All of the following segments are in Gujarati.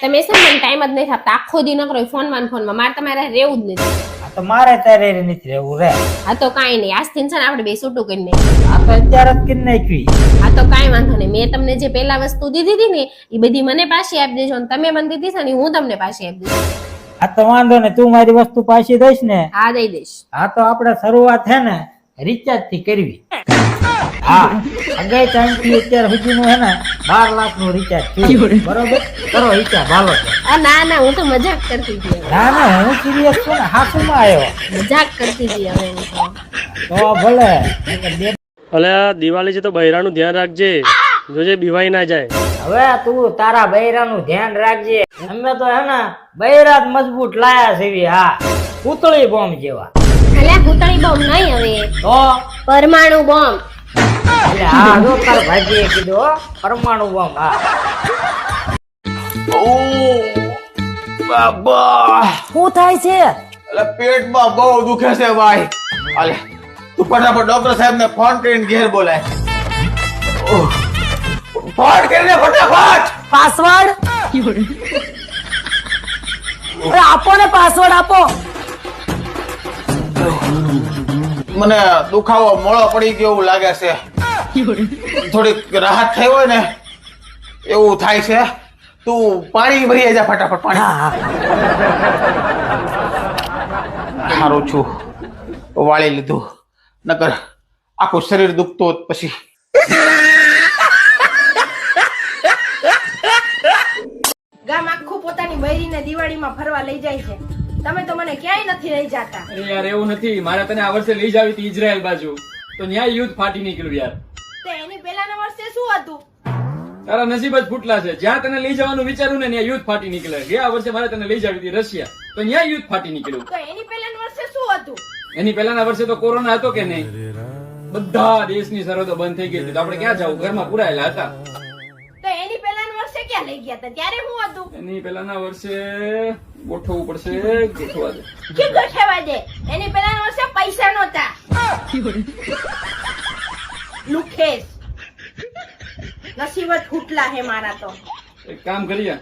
તમે છે ને ટાઈમ જ નહીં આપતા, આખો દી નકરો ફોનમાં મારે તમારે રહેવું જ નથી. આ તો મારે તારે નથી રહેવું રે. આ તો કાંઈ નહીં, આજથી છે ને આપણે બે છૂટું કરી નાખીએ. આ તો અત્યારે જ કરી નાખવી. આ તો કાંઈ વાંધો નહીં, મેં તમને જે પેલા વસ્તુ દીધી હતી ને એ બધી મને પાછી આપી દેજો, અને તમે મને દીધી છે ને હું તમને પાછી આપી દઈશ. આ તો વાંધો ને, તું મારી વસ્તુ પાછી દઈશ ને? હા દઈ દઈશ. આ તો આપણે શરૂઆત છે ને રિચાર્જ થી કરવી. હા, અગાઈ ટાઈમ થી અત્યારે સુધીનું છે ને 12 લાખ નું રિચાર્જ થયું. બરોબર, કરો હિસાબ હાલો. ના ના, હું તો મજાક કરતી હતી. ના ના, હું સિરિયસ છું ને, હાસુમાં આવ્યો. મજાક કરતી હતી હવે હું તો ભલે. અલે દિવાળી છે તો બૈરાનું ધ્યાન રાખજે, જોજે બીવાઈ ના જાય. હવે તું તારા બૈરાનું ધ્યાન રાખજે. અમે તો હે ને બૈરા જ મજબૂત લાયા છે. હા, પૂતળી બોમ્બ જેવા. અલ્યા ભૂતળી બોમ્બ નહીં, હવે તો પરમાણુ બોમ્બ. એટલે હા, જો તાર ભાઈજીએ કીધું હો, પરમાણુ બોમ્બ. હા. બાબા શું થાય છે? એટલે પેટમાં બહુ દુખે છે ભાઈ. અલે તું ફટાફટ ડોક્ટર સાહેબ ને ફોન કરીને ઘેર બોલાય. ફોન કરીને ફટાફટ. પાસવર્ડ આપો ને, પાસવર્ડ આપો. મને દુખાવો મોળો પડી ગયો એવું લાગે છે. થોડીક રાહત થઈ હોય ને એવું થાય છે. તું પાણી ભરી જા ફટાફટ, પાણી. સારું છું, વાળી લીધું, નકર આખું શરીર દુખતું હોત પછી. ગામ આખું પોતાની બૈરીને દિવાળીમાં ફરવા લઈ જાય છે, તમે તો મને ક્યાંય નથી લઈ જતા. અરે યાર એવું નથી, મારે તને આ વર્ષે લઈ જાવી હતી ઇઝરાયલ બાજુ, તો ન્યાય યુદ્ધ ફાટી નીકળ્યું યાર. તે એની પહેલાના વર્ષે શું હતું? તારા નસીબ જ ફૂટલા છે, જ્યાં તને લઈ જવાનું વિચારું ને ત્યાં યુદ્ધ ફાટી નીકળે. ગયા વર્ષે મારે તને લઈ જાવી હતી રશિયા, તો ન્યાય યુદ્ધ ફાટી નીકળ્યું. તો એની પહેલાના વર્ષે શું હતું? એની પહેલાના વર્ષે તો કોરોના હતો કે નહીં, બધા દેશની સરહદો બંધ થઈ ગઈ હતી, તો આપણે ક્યાં જવું, ઘરમાં પુરાયેલા હતા. તો એની પહેલાના વર્ષે ક્યાં લઈ ગયા હતા, ત્યારે શું હતું? એની પહેલાના વર્ષે ગોઠવવું પડશે, ગોઠવા દે. કે ગોઠવા દે. એની પહેલાના વર્ષે પૈસા નહોતા. લુખેશ નસીબ જ ફૂટલા હે મારા તો. એક કામ કરીએ,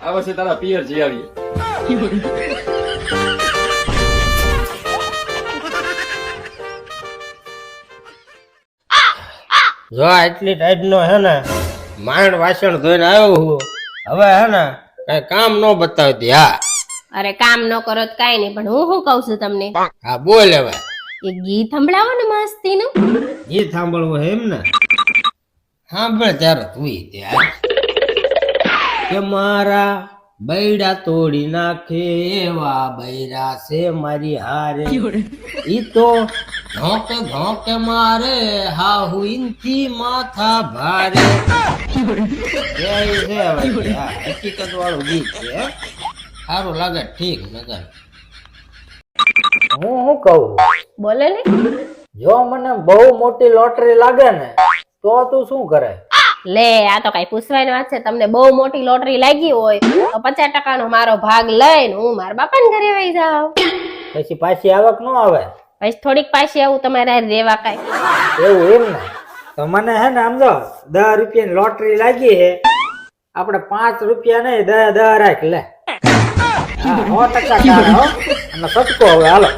આ વર્ષે તારા પિયર જઈ આવીએ. જો એટલી ટાઈટ નો હે ને માંડ વાસણ ધોઈને આવ્યો હું. હવે હે ને કઈ કામ નો બતાવતી. હા, અરે કામ ન કરો તો કાંઈ નહીં, પણ હું શું કઉ છું તમને, હા બોલ. હવે એક ગીત સંભળાવો ને મસ્તીનું. ગીત સાંભળવું એમ ને? સાંભળ ત્યારે તું ત્યાં કે મારા બૈડા તોડી નાખે એવા બૈરા છે મારી હારે, ઈ તો ધોકે ધોકે મારે હાહુ ઇનથી માથા ભારે. હકીકત વાળું ગીત છે, સારું લાગે. ઠીક નગર હું શું કહું, બોલે ને. જો મને બહુ મોટી લોટરી લાગે ને તો તું શું કરે? લે, આ તો કઈ પૂછવાની વાત છે? તમને બહુ મોટી લોટરી લાગી હોય તો 50% નો મારો ભાગ લઈને હું મારા બાપાને ઘરે વહી જાઉં. પછી પાછી આવક નો આવે? પછી થોડીક પાછી આવું તમારે રેવા કાંઈ. એવું એમ ને? તો મને હે ને સમજો 10 રૂપિયાની લોટરી લાગી હે, આપણે 5 રૂપિયા નહીં 10 રાખ લે. હા, 100% તારે હો. અને સટકો હવે હાલો.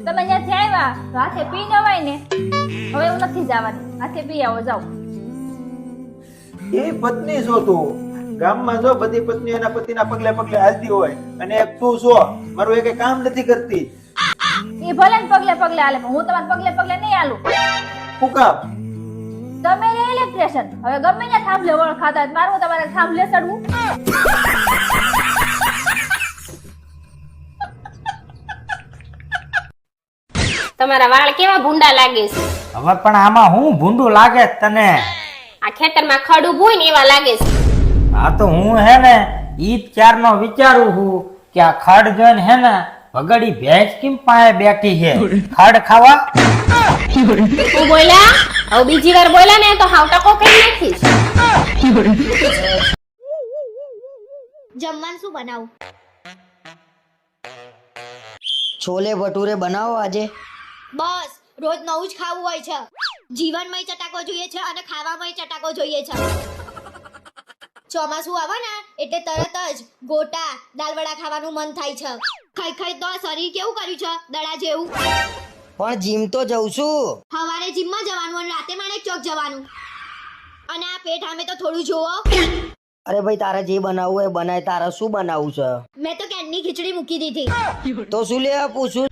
તમે જ્યાંથી આવ્યા તો હાથે પી નવાય ને, હવે એવું નથી જવાની, હાથે પી આવો, જાઓ. એ પત્ની છો તું? ગામમાં જો બધી પત્નીઓ એના પતિના પગલે પગલે હાલતી હોય, અને એક તું છો મારું એક કામ નથી કરતી. એ ભલે ને પગલે પગલે હાલે, પણ હું તમારા પગલે પગલે નહીં હાલું. શું કામ? તમે રે ઇલેક્ટ્રિશિયન, હવે ગમે ત્યાં થાંભલે વળ ખાતા હોય, મારું તમારે થાંભલે ચડવું. તમારા વાળ કેવા ભૂંડા લાગે છે. હવે પણ આમાં હું ભૂંડું લાગે તને? આ ખેતરમાં ખડ ઉભું હોય ને એવા લાગે છે. હા તો હું હે ને ઈ ચારનો વિચારું છું કે આ ખડ જોઈને હે ને ભગડી ભેંસ કેમ પાસે બેઠી છે, ખડ ખાવા. તું બોલ્યા, હવે બીજી વાર બોલ્યા ને તો હાવ ટકો કરી નાખીશ. જમવાનું શું બનાવું? છોલે ભટુરે બનાવો આજે. બસ રોજ નવું જ ખાવું હોય છે. જીવનમાંય ચટાકો જોઈએ છે અને ખાવામાંય ચટાકો જોઈએ છે. ચોમાસું આવે ને એટલે તરત જ ગોટા દાલવડા ખાવાનું મન થાય છે. ખાઈ ખાઈ તો આ શરીર કેવું કર્યું છે દડા જેવું. પણ જીમ તો જઉં છું. સવારે જીમમાં જવાનું અને રાતે માણેક ચોક જવાનું. અને આ પેટ સામે તો થોડું જોવો. અરે ભાઈ તારે જે બનાવવું હોય બનાય. તારે શું બનાવવું છે? મેં તો કેનની ખીચડી મૂકી દીધી. તો શું લેવા પૂછું?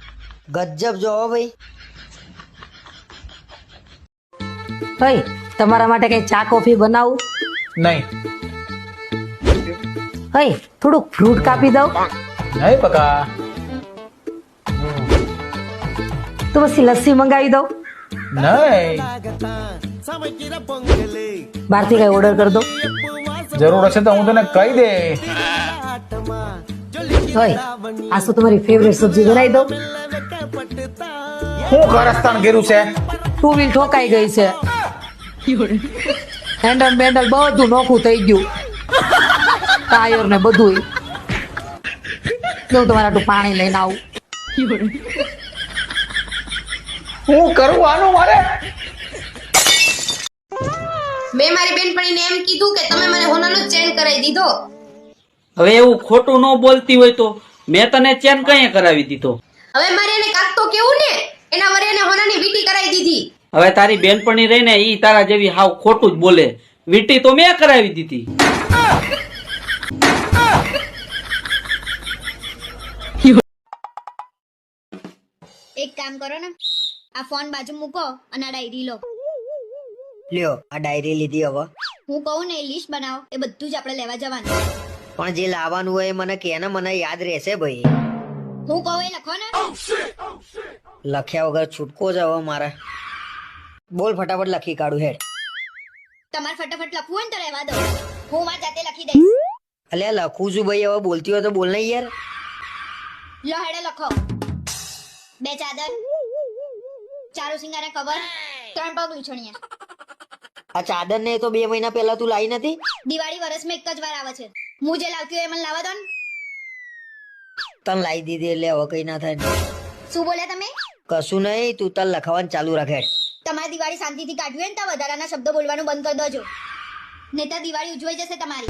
ગજબ જોવો ભાઈ. ભાઈ તમારા માટે કઈ ચા કોફી બનાવું? નહીં ભાઈ થોડુંક ફ્રૂટ કાપી દઉં? નહીં પકા. તો પછી લસ્સી મંગાવી દઉં? નહીં. બહારથી કઈ ઓર્ડર કરી દઉં? જરૂર હશે તો હું તને કહી દે. ભાઈ આ શું તમારી ફેવરેટ સબ્જી બનાવી દઉં? હું કારસ્તાન કર્યું છે? ટુ વ્હીલ ઠોકાઈ ગઈ છે. હેન્ડલ બેન્ડલ બધું નોખું થઈ ગયું. ટાયર ને બધું. હું તમારા હાટુ પાણી લઈને આવું. હું કરું આનું મારે? મેં મારી બેનપણીને એમ કીધું કે તમે મને હોનાનો ચેન કરાવી દીધો. હવે એવું ખોટું ન બોલતી હોય તો મેં તને ચેન કઈ કરાવી દીધો? હવે મારે એને કાક તો કેવું ને, એના વરે એને હોનાની વીટી કરાવી દીધી. હવે તારી બેનપણી રહીને ઈ તારા જેવી હાવ ખોટું જ બોલે. વીટી તો મેં કરાવી દીધી. એક કામ કરો ને, આ ફોન બાજુ મૂકો અને આ ડાયરી લો. લ્યો આ ડાયરી લીધી હવે. હું કહું ને એ લિસ્ટ બનાવો, એ બધું જ આપણે લેવા જવાનું. પણ જે લાવવાનું હોય એ મને કે ને, મને યાદ રહેશે ભાઈ. હું કહું એ લખો ને. લખ્યા વગર છૂટકો જ હવે મારે. બોલ ફટાફટ લખી કાઢું હેડ. તમારે ફટાફટ લખવું હોય ને તો રહેવા દો, હું મારી જાતે લખી દઈશ. અલ્યા લખું છું ભાઈ, હવે બોલતી હોય તો બોલ નહીં યાર. લો હેડે લખો. 2 ચાદર, 4 સિંગારા કવર, 3 પગ લૂછણિયા. આ ચાદર ને તો 2 મહિના પહેલા તું લાવી નથી? દિવાળી વર્ષમાં એક જ વાર આવે છે. હું જે લાવતી હોય એ મને લાવવા દો ને. તને લાવી દીધી એટલે હવે કઈ ના થાય. શું બોલ્યા તમે? કશું નહીં, તું તને લખાવાનું ચાલુ રાખે. તમારી દિવાળી શાંતિથી કાઢવી હોય ને તો વધારાના શબ્દો બોલવાનું બંધ કરી દેજો, નહીં તો દિવાળી ઉજવાઈ જશે તમારી.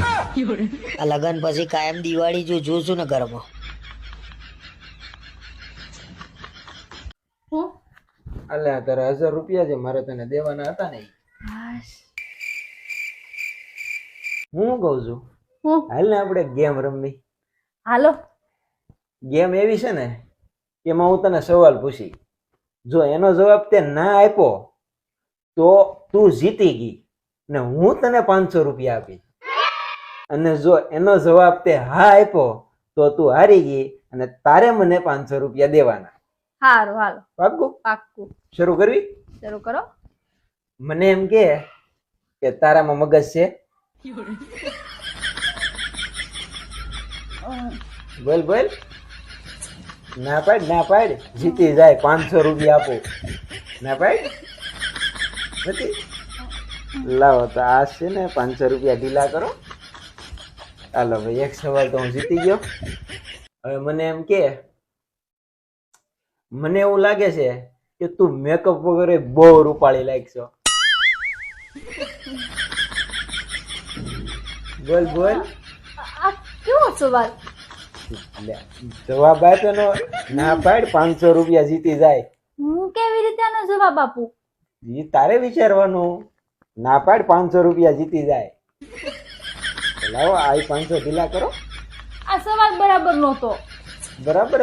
આ લગન પછી કાયમ દિવાળી જોઉં છું ને ઘરમાં. અલ્યા તારા 1000 રૂપિયા છે મારે તને દેવાના હતા ને. હું કઉ છું હાલ ને આપણે ગેમ રમવી. હાલો. ગેમ એવી છે ને કે એમાં હું તને સવાલ પૂછી, જો એનો જવાબ તે ના આપ્યો તો તું જીતી ગઈ ને હું તને 500 રૂપિયા આપીશ. અને જો એનો જવાબ તે હા આપ્યો તો તું હારી ગઈ અને તારે મને 500 રૂપિયા દેવાના. હારું હાલો. પાક્કું? પાક્કું. શરૂ કરવી? શરૂ કરો. મને એમ કે તારામાં મગજ છે? બોલ બોલ. ના પાડ ના પાડ, જીતી જાય 500 રૂપિયા આપો. ના પાડ નથી? લાવો તો આ છે ને 500 રૂપિયા ઢીલા કરો. હાલો ભાઈ, એક સવાલ તો હું જીતી ગયો. હવે મને એમ કે, મને એવું લાગે છે કે તું મેકઅપ વગેરે બહુ રૂપાળી લાગશો. બોલ બોલ. આ કેવો સવાલ? જવાબ આપ્યો નો ના પાડ 500 રૂપિયા જીતી જાય. હું કેવી રીતે આનો જવાબ આપું? ઈ તારે વિચારવાનું. ના પાડ 500 રૂપિયા જીતી જાય. લાવો આ 500 ઢીલા કરો. આ સવાલ બરાબર નહોતો. બરાબર